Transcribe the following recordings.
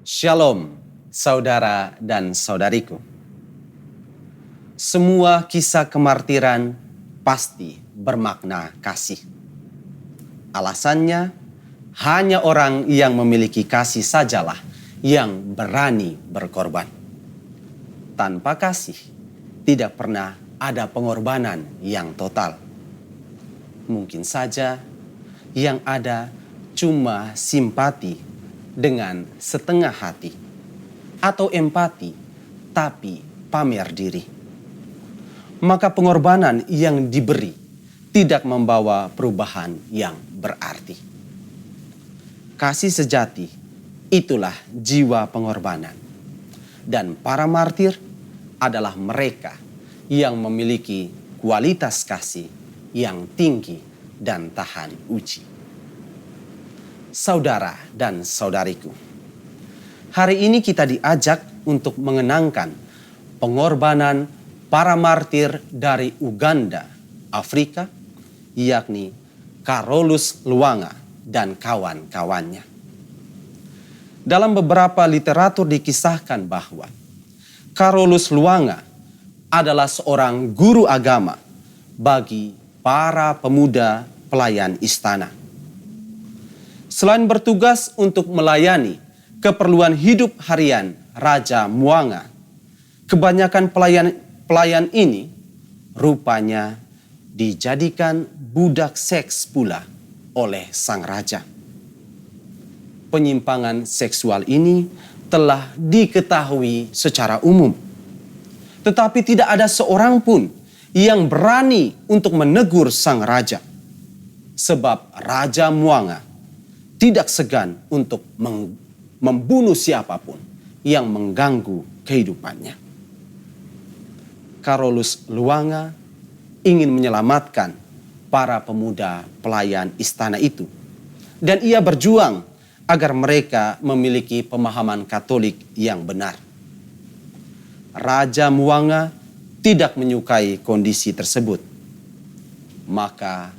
Shalom, saudara dan saudariku. Semua kisah kemartiran pasti bermakna kasih. Alasannya, hanya orang yang memiliki kasih sajalah yang berani berkorban. Tanpa kasih, tidak pernah ada pengorbanan yang total. Mungkin saja yang ada cuma simpati dengan setengah hati, atau empati tapi pamer diri. Maka pengorbanan yang diberi tidak membawa perubahan yang berarti. Kasih sejati itulah jiwa pengorbanan. Dan para martir adalah mereka yang memiliki kualitas kasih yang tinggi dan tahan uji. Saudara dan saudariku, hari ini kita diajak untuk mengenangkan pengorbanan para martir dari Uganda, Afrika, yakni Carolus Lwanga dan kawan-kawannya. Dalam beberapa literatur dikisahkan bahwa Carolus Lwanga adalah seorang guru agama bagi para pemuda pelayan istana. Selain bertugas untuk melayani keperluan hidup harian Raja Mwanga, kebanyakan pelayan ini rupanya dijadikan budak seks pula oleh sang raja. Penyimpangan seksual ini telah diketahui secara umum. Tetapi tidak ada seorang pun yang berani untuk menegur sang raja. Sebab Raja Mwanga tidak segan untuk membunuh siapapun yang mengganggu kehidupannya. Carolus Lwanga ingin menyelamatkan para pemuda pelayan istana itu. Dan ia berjuang agar mereka memiliki pemahaman Katolik yang benar. Raja Mwanga tidak menyukai kondisi tersebut. Maka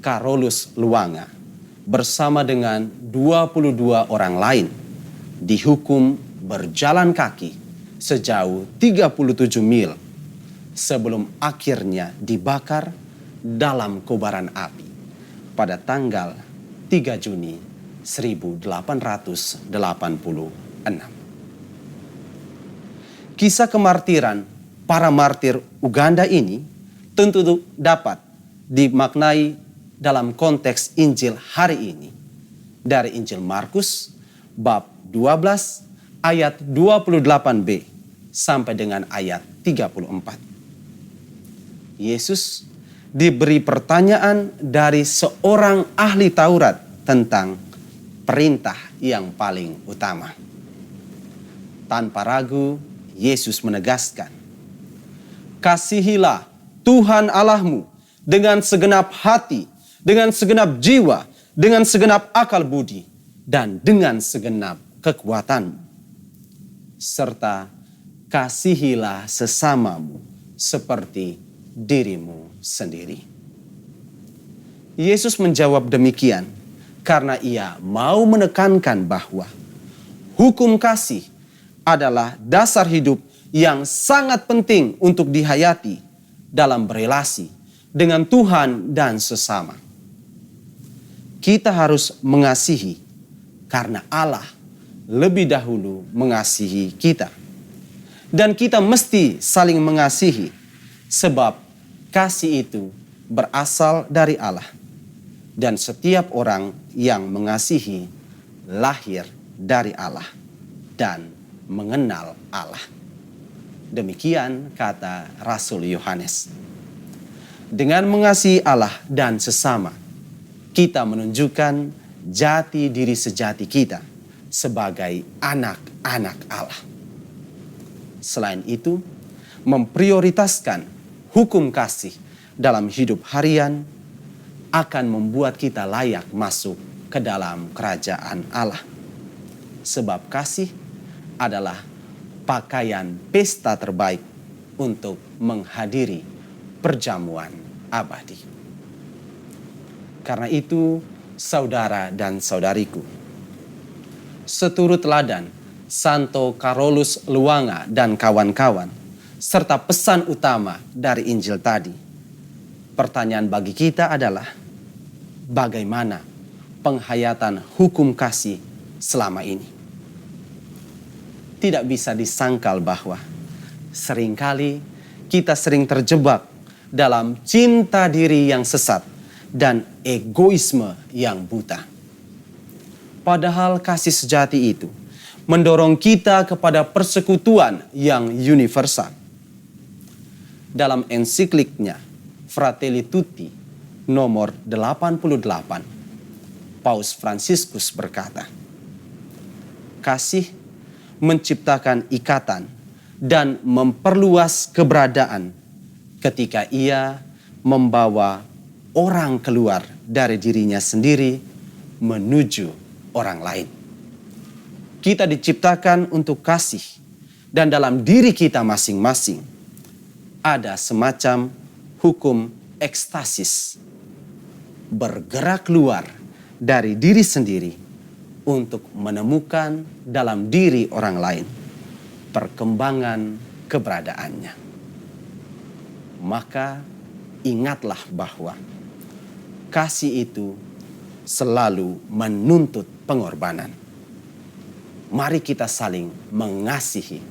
Carolus Lwanga bersama dengan 22 orang lain dihukum berjalan kaki sejauh 37 mil sebelum akhirnya dibakar dalam kobaran api pada tanggal 3 Juni 1886. Kisah kemartiran para martir Uganda ini tentu dapat dimaknai dalam konteks Injil hari ini dari Injil Markus bab 12 ayat 28b sampai dengan ayat 34. Yesus diberi pertanyaan dari seorang ahli Taurat tentang perintah yang paling utama. Tanpa ragu, Yesus menegaskan, "Kasihilah Tuhan Allahmu dengan segenap hati, dengan segenap jiwa, dengan segenap akal budi, dan dengan segenap kekuatan. Serta kasihilah sesamamu seperti dirimu sendiri." Yesus menjawab demikian karena ia mau menekankan bahwa hukum kasih adalah dasar hidup yang sangat penting untuk dihayati dalam berelasi dengan Tuhan dan sesama. Kita harus mengasihi karena Allah lebih dahulu mengasihi kita. Dan kita mesti saling mengasihi sebab kasih itu berasal dari Allah. Dan setiap orang yang mengasihi lahir dari Allah dan mengenal Allah. Demikian kata Rasul Yohanes. Dengan mengasihi Allah dan sesama, kita menunjukkan jati diri sejati kita sebagai anak-anak Allah. Selain itu, memprioritaskan hukum kasih dalam hidup harian akan membuat kita layak masuk ke dalam kerajaan Allah. Sebab kasih adalah pakaian pesta terbaik untuk menghadiri perjamuan abadi. Karena itu, saudara dan saudariku, seturut teladan Santo Carolus Luanga dan kawan-kawan, serta pesan utama dari Injil tadi. Pertanyaan bagi kita adalah, bagaimana penghayatan hukum kasih selama ini? Tidak bisa disangkal bahwa seringkali kita sering terjebak dalam cinta diri yang sesat dan egoisme yang buta. Padahal kasih sejati itu mendorong kita kepada persekutuan yang universal. Dalam ensikliknya Fratelli Tutti nomor 88, Paus Fransiskus berkata, kasih menciptakan ikatan dan memperluas keberadaan ketika ia membawa orang keluar dari dirinya sendiri menuju orang lain. Kita diciptakan untuk kasih, dan dalam diri kita masing-masing ada semacam hukum ekstasis, bergerak keluar dari diri sendiri untuk menemukan dalam diri orang lain perkembangan keberadaannya. Maka ingatlah bahwa kasih itu selalu menuntut pengorbanan. Mari kita saling mengasihi,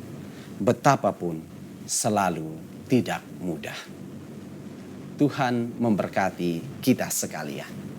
betapapun selalu tidak mudah. Tuhan memberkati kita sekalian.